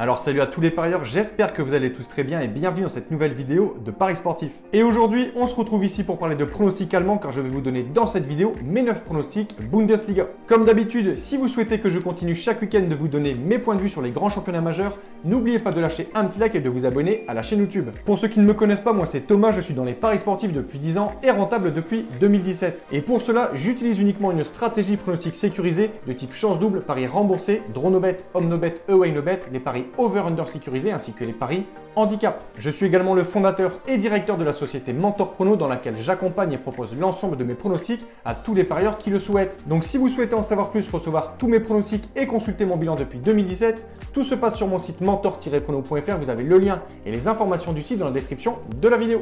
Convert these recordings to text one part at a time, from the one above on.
Alors salut à tous les parieurs, j'espère que vous allez tous très bien et bienvenue dans cette nouvelle vidéo de Paris Sportif. Et aujourd'hui, on se retrouve ici pour parler de pronostics allemands car je vais vous donner dans cette vidéo mes 9 pronostics Bundesliga. Comme d'habitude, si vous souhaitez que je continue chaque week-end de vous donner mes points de vue sur les grands championnats majeurs, n'oubliez pas de lâcher un petit like et de vous abonner à la chaîne YouTube. Pour ceux qui ne me connaissent pas, moi c'est Thomas, je suis dans les paris sportifs depuis 10 ans et rentable depuis 2017. Et pour cela, j'utilise uniquement une stratégie pronostic sécurisée de type chance double, paris remboursé, draw no bet, home no bet, away no bet, les paris over-under sécurisés ainsi que les paris handicap. Je suis également le fondateur et directeur de la société Mentor Prono dans laquelle j'accompagne et propose l'ensemble de mes pronostics à tous les parieurs qui le souhaitent. Donc si vous souhaitez en savoir plus, recevoir tous mes pronostics et consulter mon bilan depuis 2017, tout se passe sur mon site mentor-prono.fr, vous avez le lien et les informations du site dans la description de la vidéo.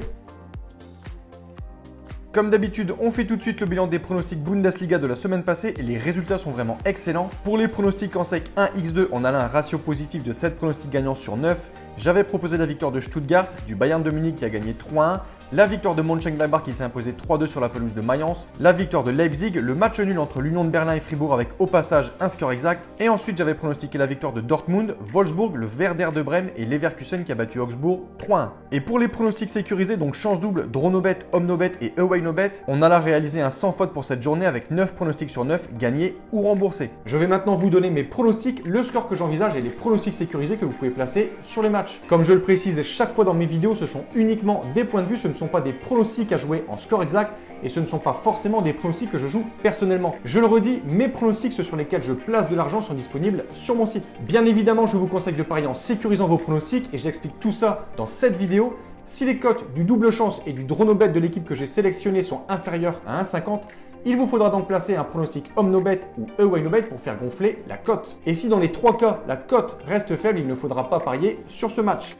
Comme d'habitude, on fait tout de suite le bilan des pronostics Bundesliga de la semaine passée et les résultats sont vraiment excellents. Pour les pronostics en sec 1x2, on a là un ratio positif de 7 pronostics gagnants sur 9. J'avais proposé la victoire de Stuttgart, du Bayern de Munich qui a gagné 3-1, la victoire de Mönchengladbach qui s'est imposée 3-2 sur la pelouse de Mayence, la victoire de Leipzig, le match nul entre l'Union de Berlin et Fribourg avec au passage un score exact, et ensuite j'avais pronostiqué la victoire de Dortmund, Wolfsburg, le Werder de Brême et Leverkusen qui a battu Augsbourg 3-1. Et pour les pronostics sécurisés, donc chance double, draw no bet, home no bet et away no bet, on a là réalisé un sans faute pour cette journée avec 9 pronostics sur 9 gagnés ou remboursés. Je vais maintenant vous donner mes pronostics, le score que j'envisage et les pronostics sécurisés que vous pouvez placer sur les matchs. Comme je le précise chaque fois dans mes vidéos, ce sont uniquement des points de vue, ce ne sont pas des pronostics à jouer en score exact et ce ne sont pas forcément des pronostics que je joue personnellement. Je le redis, mes pronostics, ceux sur lesquels je place de l'argent, sont disponibles sur mon site. Bien évidemment, je vous conseille de parier en sécurisant vos pronostics et j'explique tout ça dans cette vidéo. Si les cotes du double chance et du draw no bet de l'équipe que j'ai sélectionné sont inférieures à 1,50, il vous faudra donc placer un pronostic home no bet ou away no bet pour faire gonfler la cote. Et si dans les 3 cas, la cote reste faible, il ne faudra pas parier sur ce match.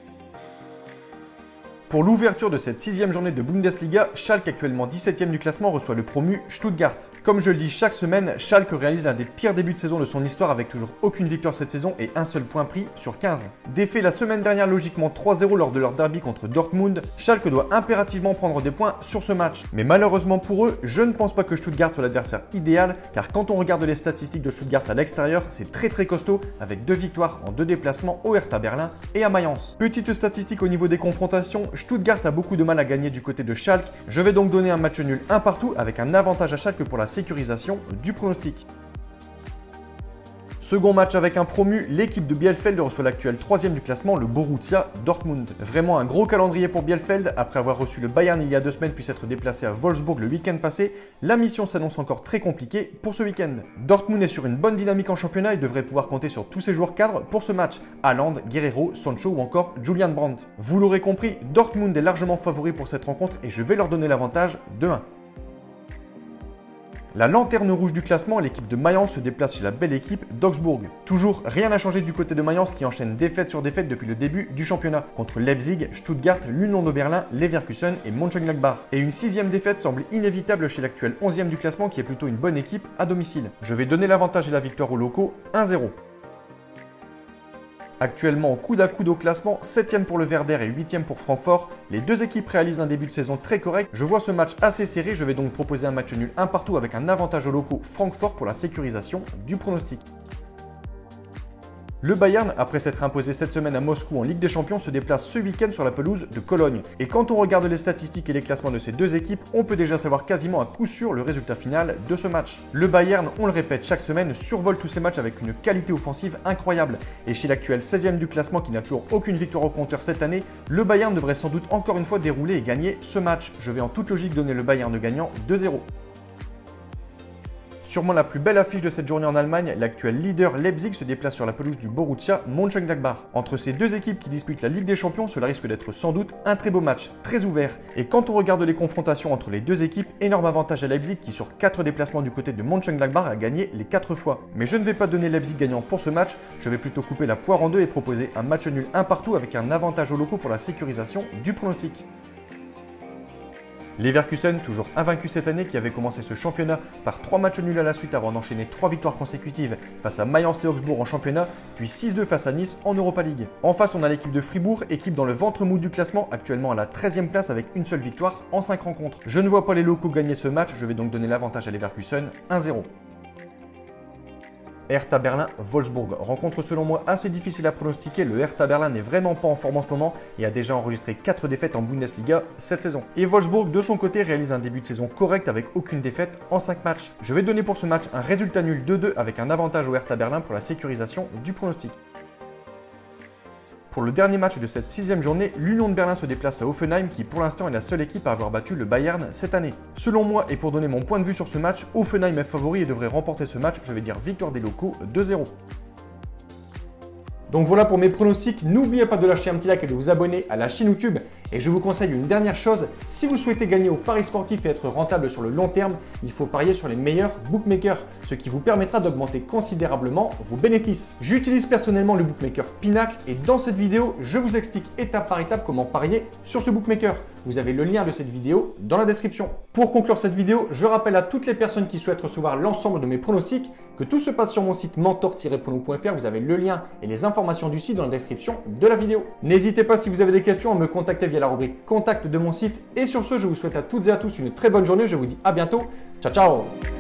Pour l'ouverture de cette 6e journée de Bundesliga, Schalke, actuellement 17e du classement, reçoit le promu Stuttgart. Comme je le dis chaque semaine, Schalke réalise l'un des pires débuts de saison de son histoire avec toujours aucune victoire cette saison et un seul point pris sur 15. Défait la semaine dernière logiquement 3-0 lors de leur derby contre Dortmund, Schalke doit impérativement prendre des points sur ce match. Mais malheureusement pour eux, je ne pense pas que Stuttgart soit l'adversaire idéal car quand on regarde les statistiques de Stuttgart à l'extérieur, c'est très costaud avec 2 victoires en 2 déplacements au Hertha Berlin et à Mayence. Petite statistique au niveau des confrontations, Stuttgart a beaucoup de mal à gagner du côté de Schalke. Je vais donc donner un match nul un partout avec un avantage à Schalke pour la sécurisation du pronostic. Second match avec un promu, l'équipe de Bielefeld reçoit l'actuel 3e du classement, le Borussia Dortmund. Vraiment un gros calendrier pour Bielefeld. Après avoir reçu le Bayern il y a 2 semaines puis s'être déplacé à Wolfsburg le week-end passé, la mission s'annonce encore très compliquée pour ce week-end. Dortmund est sur une bonne dynamique en championnat et devrait pouvoir compter sur tous ses joueurs cadres pour ce match. Haaland, Guerreiro, Sancho ou encore Julian Brandt. Vous l'aurez compris, Dortmund est largement favori pour cette rencontre et je vais leur donner l'avantage de 1. La lanterne rouge du classement, l'équipe de Mayence se déplace chez la belle équipe d'Augsbourg. Toujours rien n'a changé du côté de Mayence qui enchaîne défaite sur défaite depuis le début du championnat contre Leipzig, Stuttgart, l'Union de Berlin, Leverkusen et Mönchengladbach. Et une 6e défaite semble inévitable chez l'actuel 11e du classement qui est plutôt une bonne équipe à domicile. Je vais donner l'avantage et la victoire aux locaux 1-0. Actuellement au coude à coude au classement, 7e pour le Werder et 8e pour Francfort. Les deux équipes réalisent un début de saison très correct. Je vois ce match assez serré, je vais donc proposer un match nul un partout avec un avantage aux locaux Francfort pour la sécurisation du pronostic. Le Bayern, après s'être imposé cette semaine à Moscou en Ligue des Champions, se déplace ce week-end sur la pelouse de Cologne. Et quand on regarde les statistiques et les classements de ces deux équipes, on peut déjà savoir quasiment à coup sûr le résultat final de ce match. Le Bayern, on le répète chaque semaine, survole tous ces matchs avec une qualité offensive incroyable. Et chez l'actuel 16e du classement qui n'a toujours aucune victoire au compteur cette année, le Bayern devrait sans doute encore une fois dérouler et gagner ce match. Je vais en toute logique donner le Bayern gagnant 2-0. Sûrement la plus belle affiche de cette journée en Allemagne, l'actuel leader Leipzig se déplace sur la pelouse du Borussia Mönchengladbach. Entre ces deux équipes qui disputent la Ligue des Champions, cela risque d'être sans doute un très beau match, très ouvert. Et quand on regarde les confrontations entre les deux équipes, énorme avantage à Leipzig qui sur 4 déplacements du côté de Mönchengladbach a gagné les 4 fois. Mais je ne vais pas donner Leipzig gagnant pour ce match, je vais plutôt couper la poire en deux et proposer un match nul un partout avec un avantage aux locaux pour la sécurisation du pronostic. Leverkusen, toujours invaincu cette année, qui avait commencé ce championnat par 3 matchs nuls à la suite avant d'enchaîner 3 victoires consécutives face à Mayence et Augsbourg en championnat, puis 6-2 face à Nice en Europa League. En face, on a l'équipe de Fribourg, équipe dans le ventre mou du classement, actuellement à la 13e place avec une seule victoire en 5 rencontres. Je ne vois pas les locaux gagner ce match, je vais donc donner l'avantage à Leverkusen 1-0. Hertha Berlin-Wolfsburg. Rencontre selon moi assez difficile à pronostiquer, le Hertha Berlin n'est vraiment pas en forme en ce moment et a déjà enregistré 4 défaites en Bundesliga cette saison. Et Wolfsburg de son côté réalise un début de saison correct avec aucune défaite en 5 matchs. Je vais donner pour ce match un résultat nul 2-2 avec un avantage au Hertha Berlin pour la sécurisation du pronostic. Pour le dernier match de cette 6e journée, l'Union de Berlin se déplace à Hoffenheim qui pour l'instant est la seule équipe à avoir battu le Bayern cette année. Selon moi et pour donner mon point de vue sur ce match, Hoffenheim est favori et devrait remporter ce match, je vais dire victoire des locaux 2-0. Donc voilà pour mes pronostics, n'oubliez pas de lâcher un petit like et de vous abonner à la chaîne YouTube. Et je vous conseille une dernière chose, si vous souhaitez gagner au paris sportif et être rentable sur le long terme, il faut parier sur les meilleurs bookmakers, ce qui vous permettra d'augmenter considérablement vos bénéfices. J'utilise personnellement le bookmaker Pinacle et dans cette vidéo, je vous explique étape par étape comment parier sur ce bookmaker. Vous avez le lien de cette vidéo dans la description. Pour conclure cette vidéo, je rappelle à toutes les personnes qui souhaitent recevoir l'ensemble de mes pronostics que tout se passe sur mon site mentor-prono.fr. Vous avez le lien et les informations du site dans la description de la vidéo. N'hésitez pas si vous avez des questions à me contacter via la rubrique contact de mon site. Et sur ce, je vous souhaite à toutes et à tous une très bonne journée. Je vous dis à bientôt. Ciao, ciao!